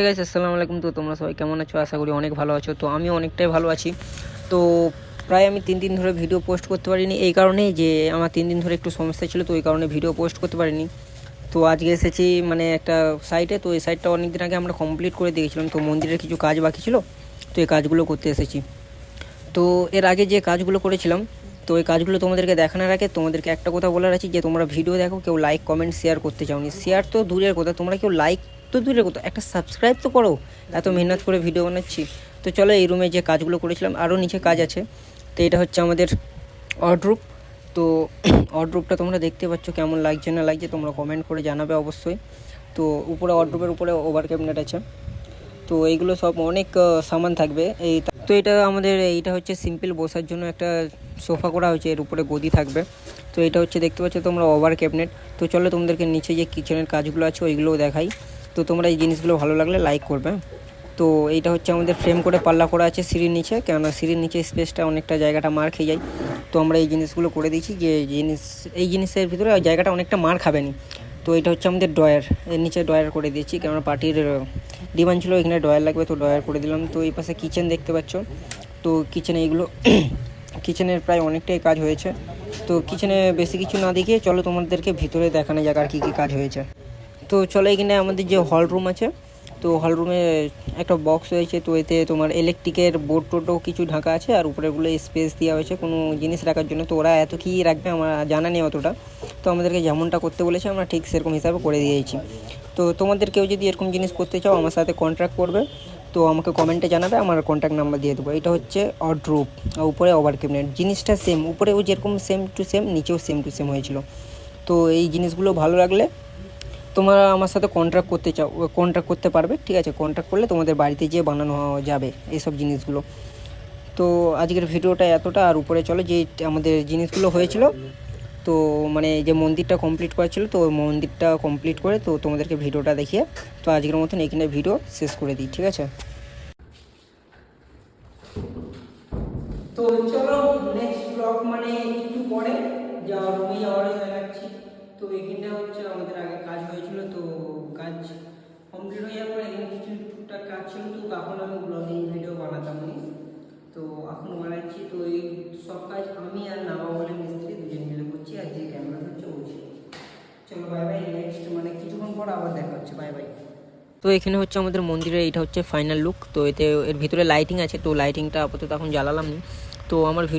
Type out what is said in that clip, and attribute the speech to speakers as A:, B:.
A: Guys আসসালামু আলাইকুম। তো তোমরা সবাই কেমন আছো? আশা করি অনেক ভালো আছো। তো আমি অনেকটাই ভালো আছি। তো প্রায় আমি 3 দিন ধরে ভিডিও পোস্ট করতে পারিনি, এই কারণেই যে আমার 3 দিন ধরে একটু সমস্যা ছিল, তো এই কারণে ভিডিও পোস্ট করতে পারিনি। তো আজকে এসেছি মানে একটা সাইটে, তো এই সাইটটা অনেক দিন আগে আমরা কমপ্লিট করে দিয়েছিলাম। তো মন্দিরের কিছু কাজ বাকি ছিল, তো এই কাজগুলো করতে এসেছি। তো এর আগে যে কাজগুলো করেছিলাম, তো এই কাজগুলো তোমাদেরকে দেখানোর আগে তোমাদেরকে একটা কথা বলার আছে যে তোমরা ভিডিও দেখো, কেউ লাইক কমেন্ট শেয়ার করতে চাওনি। শেয়ার তো দূরের কথা, তোমরা কেউ লাইক তো দূরের কথা, একটা সাবস্ক্রাইব তো করো। এত মেহনত করে ভিডিও বানাচ্ছি। তো চলো, এই রুমে যে কাজগুলো করেছিলাম, আরও নিচে কাজ আছে। তো এটা হচ্ছে আমাদের ওয়ার্ডরোব। তো ওয়ার্ডরোবটা তোমরা দেখতে পাচ্ছ, কেমন লাগছে না লাগছে তোমরা কমেন্ট করে জানাবে অবশ্যই। তো উপরে ওয়ার্ডরোবের উপরে ওভার ক্যাবিনেট আছে। তো এইগুলো সব অনেক সামান থাকবে এই। তো এইটা হচ্ছে সিম্পল বসার জন্য একটা সোফা করা হয়েছে, এর উপরে গদি থাকবে। তো এটা হচ্ছে দেখতে পাচ্ছ তোমরা ওভার ক্যাবিনেট। তো চলো তোমাদেরকে নিচে যে কিচেনের কাজগুলো আছে ওইগুলোও দেখাই। তো তোমরা এই জিনিসগুলো ভালো লাগলে লাইক করবে। তো এইটা হচ্ছে আমাদের ফ্রেম করে পাল্লা করা আছে সিঁড়ির নিচে, কেননা সিঁড়ির নিচে স্পেসটা অনেকটা জায়গাটা মার খেয়ে যায়। তো আমরা এই জিনিসগুলো করে দিয়েছি, যে এই জিনিসের ভিতরে জায়গাটা অনেকটা মার খাবেনি। তো এটা হচ্ছে আমাদের ড্রয়ার, এর নিচে ড্রয়ার করে দিয়েছি, কেননা পার্টির ডিমান্ড ছিল এখানে ড্রয়ার লাগবে, তো ড্রয়ার করে দিলাম। তো এই পাশে কিচেন দেখতে পাচ্ছ। তো কিচেনে এইগুলো কিচেনের প্রায় অনেকটাই কাজ হয়েছে। তো কিচেনে বেশি কিছু না দেখিয়ে চলো তোমাদেরকে ভিতরে দেখানো যাক আর কী কী কাজ হয়েছে। তো চলো, এখানে আমাদের যে হল রুম আছে, তো হল রুমে একটা বক্স হয়েছে। তো এতে তোমার ইলেকট্রিকের বোর্ড টোডও কিছু ঢাকা আছে, আর উপরেগুলো স্পেস দেওয়া হয়েছে কোনো জিনিস রাখার জন্য। তো ওরা এত কী রাখবে আমার জানা নেই অতটা। তো আমাদেরকে যেমনটা করতে বলেছে আমরা ঠিক সেরকম হিসাবে করে দিয়েছি। তো তোমাদের কেউ যদি এরকম জিনিস করতে চাও আমার সাথে কন্ট্যাক্ট করবে, তো আমাকে কমেন্টে জানাবে, আমার কন্ট্যাক্ট নাম্বার দিয়ে দেবো। এটা হচ্ছে ওয়ার্ডরোব, আর উপরে ওভার ক্যাবিনেট। জিনিসটা সেম, উপরেও যেরকম সেম টু সেম, নিচেও সেম টু সেম হয়েছিল। তো এই জিনিসগুলো ভালো লাগলে তোমরা আমার সাথে কন্ট্যাক্ট করতে পারবে, ঠিক আছে? কন্ট্যাক্ট করলে তোমাদের বাড়িতে যেয়ে বানানো যাবে এইসব জিনিসগুলো। তো আজকের ভিডিওটা এতটা। আর উপরে চলো, যে আমাদের জিনিসগুলো হয়েছিল, তো মানে যে মন্দিরটা কমপ্লিট করা ছিল, তো মন্দিরটা কমপ্লিট করে তো তোমাদেরকে ভিডিওটা দেখিয়ে তো আজকের মতন এখানে ভিডিও শেষ করে দিই, ঠিক আছে? তো চলো, নেক্সট ব্লগ মানে একটু পরে রুমে যাওয়ার দেখাচ্ছি। তো এখানটা হচ্ছে আমাদের আগে কাজ হয়েছিল, তো কাজ কমপ্লিট হয়ে যাওয়ার পর এখানে কিছু টুকটাক কাজ ছিল, তো তখন আমি ব্লগিং ভিডিও বানাতাম নি, তো এখন বানাচ্ছি। তো এই সব কাজ আমি আর নামা বলে মিস্ত্রি দুজন মিলে করছি, আর যে ক্যামেরা হচ্ছে ও ছিল। চলো বাই বাই, নেক্সট মানে কিছুক্ষণ পর আবার দেখা হচ্ছে, বাই বাই। তো এখানে হচ্ছে আমাদের মন্দিরের এইটা হচ্ছে ফাইনাল লুক। তো এর ভিতরে লাইটিং আছে, তো লাইটিংটা আপাতত এখন জ্বালালাম না। তো আমার